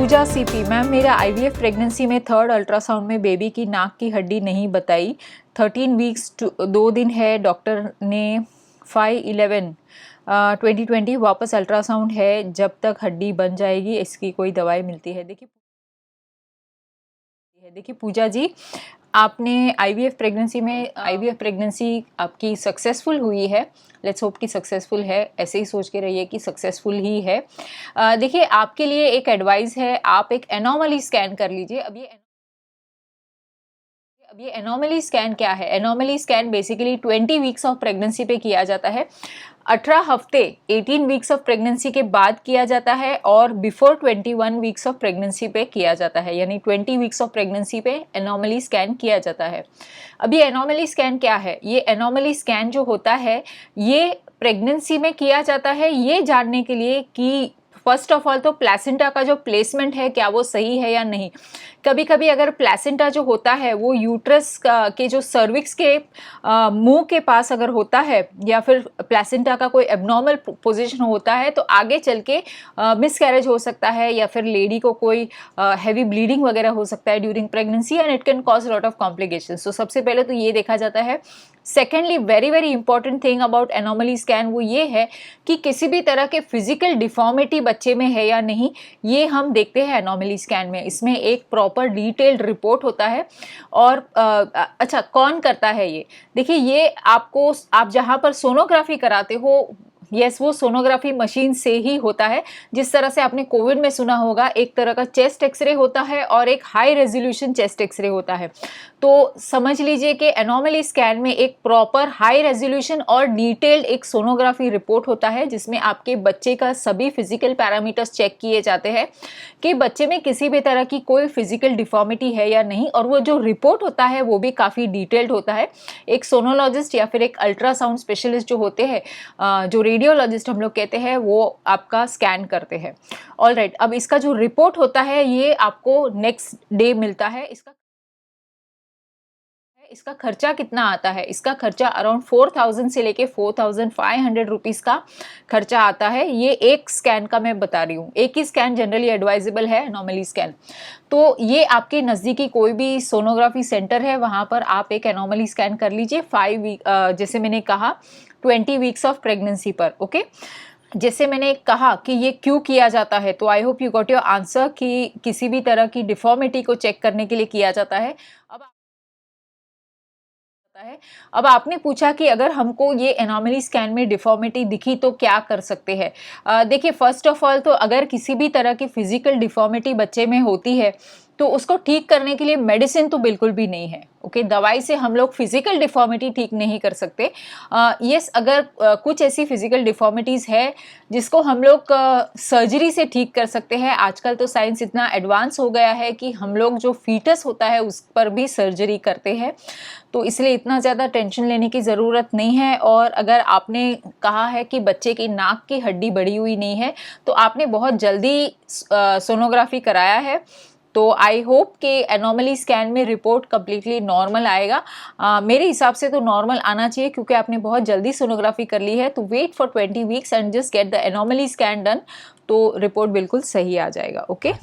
पूजा CP ma'am, मेरा IVF pregnancy में third ultrasound में बेबी की नाक की हड्डी नहीं बताई। 13 वीक्स 2 दिन है, डॉक्टर ने 5/11/2020 वापस अल्ट्रासाउंड है, जब तक हड्डी बन जाएगी इसकी कोई दवाई मिलती है? देखिए पूजा जी, आपने आईवीएफ प्रेगनेंसी आपकी सक्सेसफुल हुई है। लेट्स होप कि सक्सेसफुल है, ऐसे ही सोच के रहिए कि सक्सेसफुल ही है। देखिए आपके लिए एक एडवाइस है, आप एक एनोमली स्कैन कर लीजिए। अब ये एनोमली स्कैन क्या है? Anomaly scan basically 20 weeks of pregnancy पे किया जाता है। 18 हफ्ते 18 वीक्स ऑफ प्रेगनेंसी के बाद किया जाता है और बिफोर 21 वीक्स ऑफ प्रेगनेंसी पे किया जाता है, यानी 20 वीक्स ऑफ प्रेगनेंसी पे एनोमली स्कैन किया जाता है। अब ये एनोमली स्कैन क्या है? ये एनोमली स्कैन जो होता है ये प्रेगनेंसी में किया जाता है ये जानने के लिए कि फर्स्ट ऑफ ऑल तो प्लेसेंटा का जो प्लेसमेंट है क्या वो सही है या नहीं। कभी कभी अगर प्लेसेंटा जो होता है वो यूट्रस के जो सर्विक्स के मुंह के पास अगर होता है या फिर प्लेसेंटा का कोई एबनॉर्मल पोजीशन होता है तो आगे चल के मिसकैरेज हो सकता है या फिर लेडी को कोई हैवी ब्लीडिंग वगैरह हो सकता है during pregnancy and it can cause lot of complications. तो सबसे पहले तो ये देखा जाता है। Secondly, very very important thing about anomaly scan वो ये है कि किसी भी तरह के फिजिकल डिफॉर्मिटी बच्चे में है या नहीं, ये हम देखते हैं एनोमली स्कैन में। इसमें एक प्रॉपर डिटेल्ड रिपोर्ट होता है। और अच्छा, कौन करता है ये? देखिए ये आपको, आप जहाँ पर सोनोग्राफी कराते हो, यस वो सोनोग्राफी मशीन से ही होता है। जिस तरह से आपने कोविड में सुना होगा, एक तरह का चेस्ट एक्सरे होता है और एक हाई रेजोल्यूशन चेस्ट एक्सरे होता है। तो समझ लीजिए कि एनोमली स्कैन में एक प्रॉपर हाई रेजोल्यूशन और डिटेल्ड एक सोनोग्राफी रिपोर्ट होता है जिसमें आपके बच्चे का सभी फिजिकल पैरामीटर्स चेक किए जाते हैं कि बच्चे में किसी भी तरह की कोई फिजिकल डिफॉर्मिटी है या नहीं। और वो जो रिपोर्ट होता है वो भी काफ़ी डिटेल्ड होता है। एक सोनोलॉजिस्ट या फिर एक अल्ट्रासाउंड स्पेशलिस्ट जो होते हैं, जो रेडियोलॉजिस्ट हम लोग कहते हैं, वो आपका स्कैन करते हैं। ऑलराइट, अब इसका जो रिपोर्ट होता है ये आपको नेक्स्ट डे मिलता है। इसका खर्चा कितना आता है? इसका खर्चा अराउंड 4000 से लेके 4500 रुपीज़ का खर्चा आता है। ये एक स्कैन का मैं बता रही हूँ। एक ही स्कैन जनरली एडवाइजेबल है, एनोमली स्कैन। तो ये आपके नज़दीकी कोई भी सोनोग्राफी सेंटर है वहाँ पर आप एक एनोमली स्कैन कर लीजिए 5 वीक, जैसे मैंने कहा 20 वीक्स ऑफ प्रेगनेंसी पर। ओके, जैसे मैंने कहा कि ये क्यों किया जाता है, तो I hope you got your answer कि किसी भी तरह की डिफॉर्मिटी को चेक करने के लिए किया जाता है। अब आपने पूछा कि अगर हमको ये एनोमली स्कैन में डिफॉर्मिटी दिखी तो क्या कर सकते हैं? देखिए, फर्स्ट ऑफ ऑल तो अगर किसी भी तरह की फिजिकल डिफॉर्मिटी बच्चे में होती है तो उसको ठीक करने के लिए मेडिसिन तो बिल्कुल भी नहीं है। ओके, दवाई से हम लोग फिजिकल डिफॉर्मिटी ठीक नहीं कर सकते। यस, अगर कुछ ऐसी फिजिकल डिफॉर्मिटीज़ है जिसको हम लोग सर्जरी से ठीक कर सकते हैं। आजकल तो साइंस इतना एडवांस हो गया है कि हम लोग जो फीटस होता है उस पर भी सर्जरी करते हैं, तो इसलिए इतना ज़्यादा टेंशन लेने की ज़रूरत नहीं है। और अगर आपने कहा है कि बच्चे की नाक की हड्डी बढ़ी हुई नहीं है तो आपने बहुत जल्दी सोनोग्राफी कराया है, तो आई होप कि एनोमली स्कैन में रिपोर्ट कम्प्लीटली नॉर्मल आएगा। मेरे हिसाब से तो नॉर्मल आना चाहिए क्योंकि आपने बहुत जल्दी सोनोग्राफी कर ली है। तो wait for 20 weeks and just get the anomaly scan done, तो रिपोर्ट बिल्कुल सही आ जाएगा। ओके।